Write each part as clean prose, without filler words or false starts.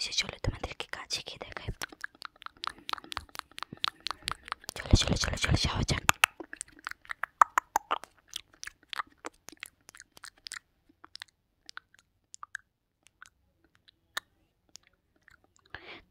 করেছে। চলো তোমাদেরকে কাছে গিয়ে দেখাই। চলো চলো চলো চলো যাওয়া যাক।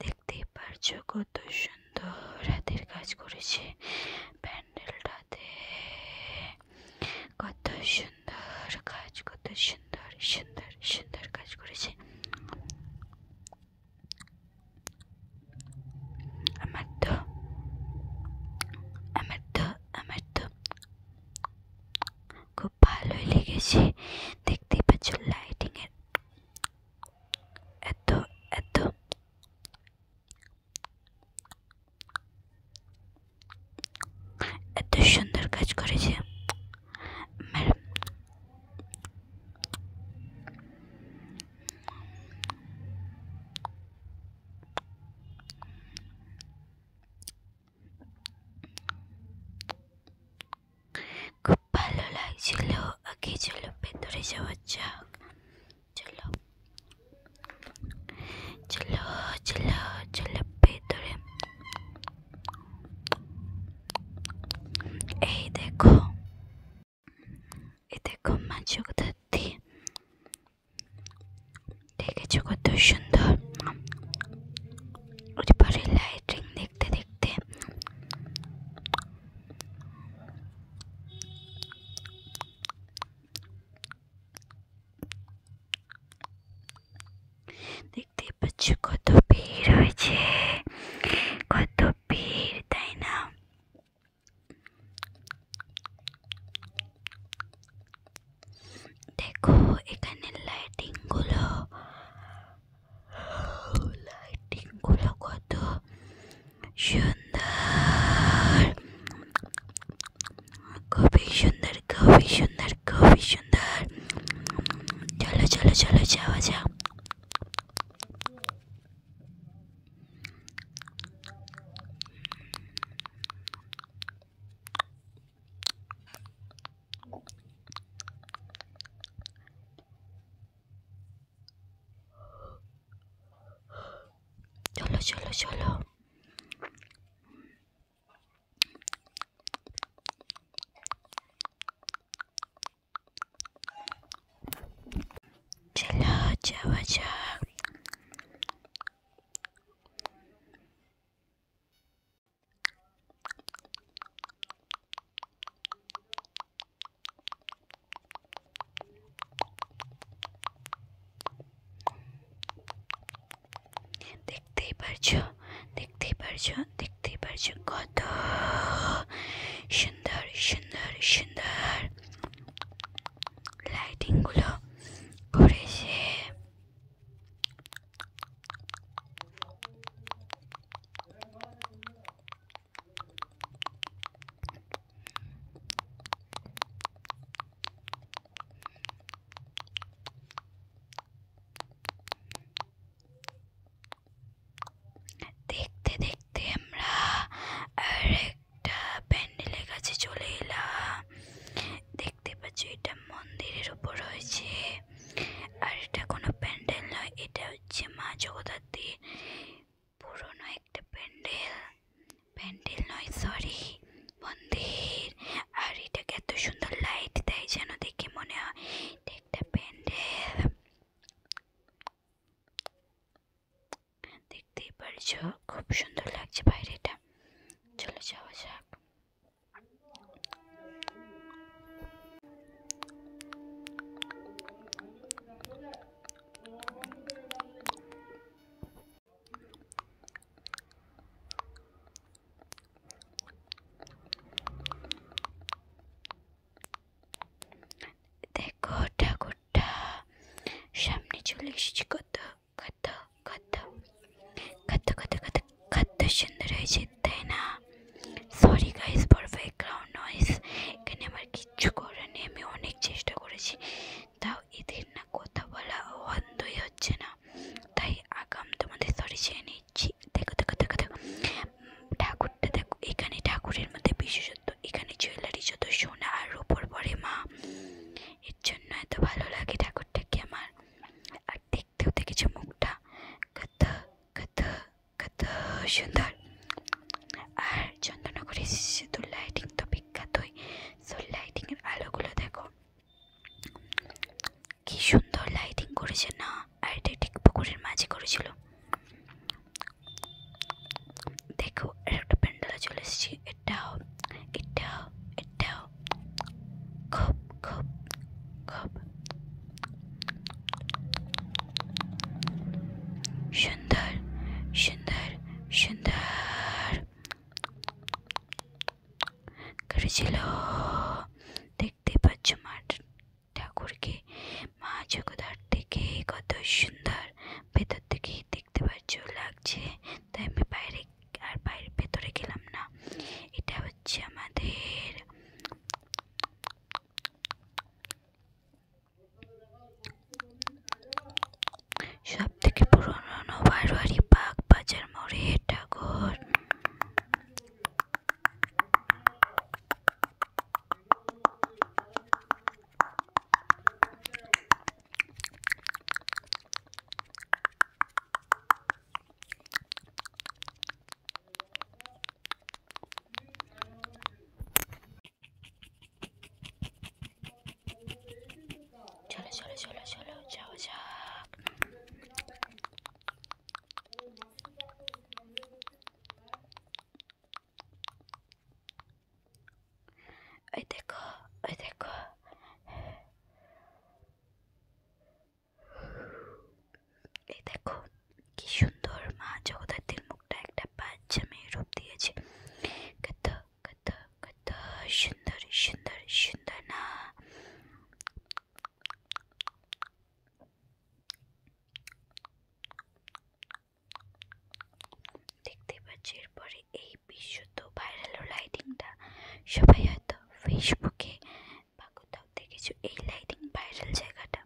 দেখতেই পারছো কত সুন্দর হাতের কাজ করেছে প্যান্ডেলটাতে। কত সুন্দর কাজ, কত সুন্দর সুন্দর সুন্দর কাজ করেছে। আমার তো খুব ভালোই লেগেছে। দেখতেই পাচ্ছ লাইটিং এর এত এত এত সুন্দর কাজ করেছে। খুব ভালো লাগছিল। আগে চলো ভেতরে যাওয়া যাক। চলো চলো চলো চলো ভেতরে। এই দেখো মা জগদ্ধাত্রী, দেখেছো কত সুন্দর। ওপরে লাইটিং দেখতে দেখতে দেখতে পাচ্ছ কত ভিড় হয়েছে, কত ভিড়, তাই না? দেখো এখানে লাইটিং গুলো কত সুন্দর, খুবই সুন্দর খুবই সুন্দর খুবই সুন্দর। চলো চলো চলো যাওয়া যাক। চলো চলো চলো। চলো যাওয়া যাক। দেখতেই পারছো কত সুন্দর সুন্দর সুন্দর লাইটিং গুলো করেছে। দেখতে দেখতে আমরা আরেকটা প্যান্ডেলের কাছে চলে এলাম। দেখতে পাচ্ছ এটা মন্দিরের উপর রয়েছে, আর এটা কোনো প্যান্ডেল নয়, এটা হচ্ছে মা জগদ্ধাত্রী পুরনো একটা প্যান্ডেল নয় সরি, মন্দির। আর এটাকে এত সুন্দর লাইট দেয় যেন দেখে মনে হয় এটা একটা প্যান্ডেল। দেখতেই পারছো খুব সুন্দর লাগছে বাইরেটা। চলো যাওয়া যাক। দেখো ঠাকুরটা সামনে চলে এসেছি। কত কত কত কত কত কত কত সুন্দর হয়েছে, তাই না? Sorry guys for background noise. এখানে আমার কিচ্ছু করার নেই, আমি অনেক চেষ্টা করেছি, তাও এদের না কথা বলা বন্ধই হচ্ছে না, তাই আগাম তোমাদের সরি চেয়ে নিচ্ছি। দেখো দেখো দেখো দেখো ঠাকুরটা দেখো। এখানে ঠাকুরের মধ্যে বিশেষত্ব এখানে জুয়েলারি যত সোনা আর রূপোর পরে মা, এর জন্য এত ভালো লাগে ঠাকুরটাকে আমার। আর দেখতেও দেখেছো মুখটা কত সুন্দর। আর চন্দননগরে তো লাইটিং তো বিখ্যাতই। সো লাইটিং এর আলোগুলো দেখো কি সুন্দর লাইটিং করেছে না। আর এটা ঠিক পুকুরের মাঝে করেছিল। দেখো একটা প্যান্ডেলে চলে এসেছি। এটাও এটাও এটাও খুব খুব খুব সুন্দর সুন্দর সুন্দর করেছিল। দেখতে পাচ্ছ মা ঠাকুরকে, মা জগদ্ধার থেকে কত সুন্দর ভেতর থেকে দেখতে পাচ্ছ লাগছে। তাই আমি বাইরে ভেতরে গেলাম না। এটা হচ্ছে আমাদের সব থেকে পুরনো বারোয়ারি বাগ বাজার মোড়ের ঠাকুর। চলো চলো চলো চলো যাও যাক। ওই দেখো ওই দেখো এই দেখো কি সুন্দর মা জগদ্ধাত্রীর মুখটা একটা বাচ্চা মেয়ে রূপ দিয়েছে। কত কত কত সুন্দর সুন্দর সুন্দর না। দেখতে পাচ্ছি এরপরে এই বিশুদ্ধ ভাইরাল লাইটিংটা সবাই হয়তো ফেসবুকে বা কোথাও দেখেছো। এই লাইটিং ভাইরাল জায়গাটা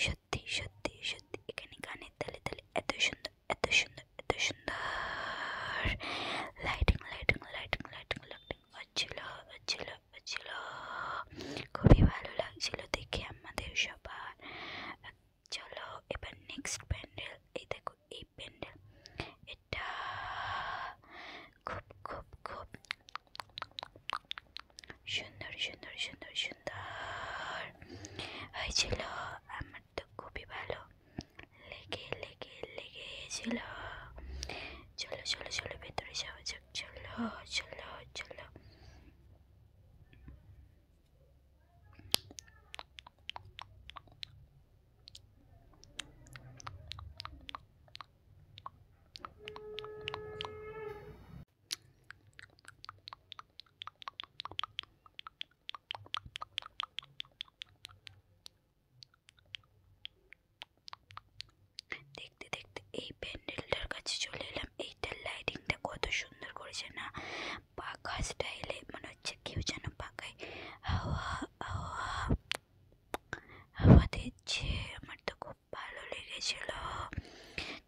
সত্যি সত্যি সত্যি এখানে গানের তালে তালে এত সুন্দর এত সুন্দর এত সুন্দর lighting lighting lighting lighting lighting হচ্ছিল হচ্ছিল হচ্ছিল। খুবই ভালো লাগছিল দেখে আমাদের সবার। চলো এবার নেক্সট প্যান্ডেল। এই দেখো এই প্যান্ডেল এটা খুব খুব খুব সুন্দর সুন্দর সুন্দর সুন্দর হয়েছিল। আমার তো খুবই ভালো লেগেছিল। চলো চলো চলো ভেতরে যাওয়া যাক। চলো চলো চলো। দেখতে দেখতে এই প্যান্ডেলটার কাছে চলে এলাম। এইটার লাইটিংটা কত সুন্দর করেছে না। পাখা স্টাইলে মনে হচ্ছে কেউ যেন পাখায় হাওয়া হাওয়া হাওয়া দিচ্ছে। আমার তো খুব ভালো লেগেছিল।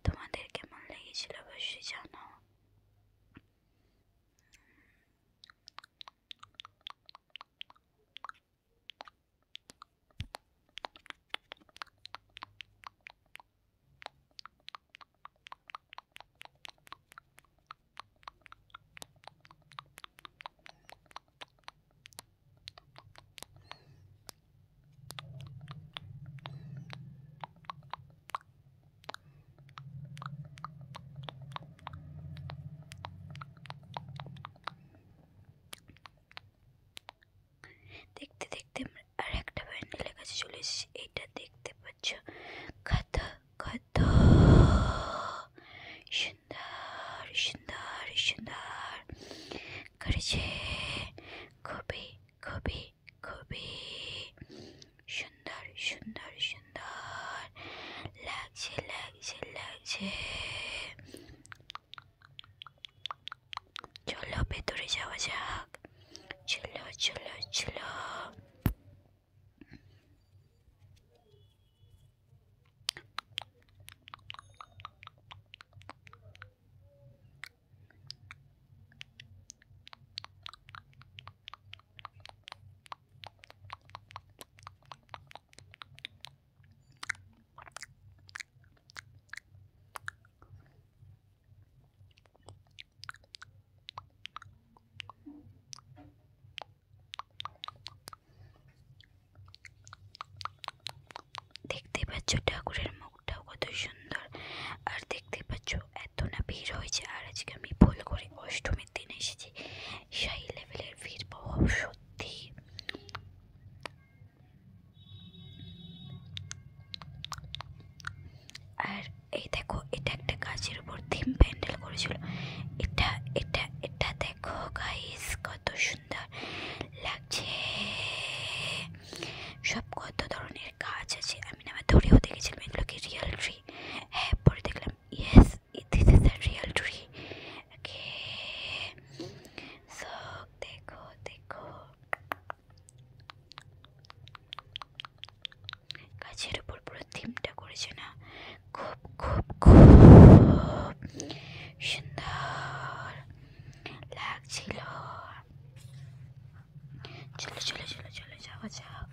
তোমাদের কেমন লেগেছিল অবশ্যই জানাও। পাচ্ছ ঠাকুরের মুখটাও কত সুন্দর। আর দেখতে পাচ্ছ এত না ভিড় হয়েছে। আর আজকে আমি ভুল করে অষ্টমীর দিন এসেছি, সেই লেভেলের ভিড় পাওয়া সত্যি। আর এই দেখো, এটা একটা গাছের উপর থিম প্যান্ডেল করেছিল। এটা এটা এটা দেখো গাইস, কত সুন্দর লাগছে। সব কত ধরনের গাছ আছে, আমি না ধরেও দেখেছিলাম এগুলো কি রিয়েল ট্রি। হ্যাঁ, পরে দেখলাম yes, this is a real tree. Okay, so দেখো দেখো গাছের উপর পুরো থিমটা করেছে না, খুব খুব খুব সুন্দর লাগছিল। চলো চলো চলো চলো যাওয়া যাক।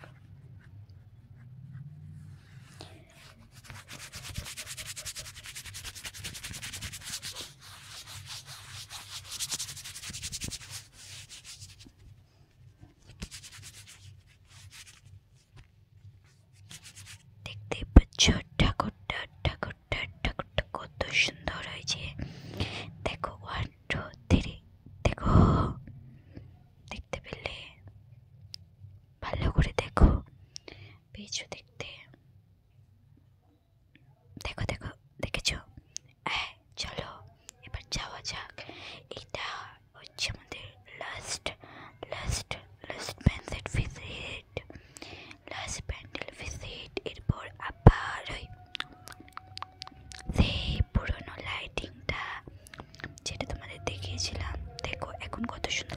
দেখতে পাচ্ছ ঠাকুরটা ঠাকুরটা ঠাকুরটা কত সুন্দর হয়েছে। দেখো 1 2 3, দেখো, দেখতে পেলে? ভালো করে দেখো, পেয়েছো দেখতে? দেখো দেখো, দেখেছো? হ্যাঁ, চলো এবার যাওয়া যাক। এটা হচ্ছে আমাদের last last last pandal visit, last pandal visit. এরপর আবার ওই সেই পুরনো লাইটিংটা যেটা তোমাদের দেখিয়েছিলাম। দেখো এখন কত সুন্দর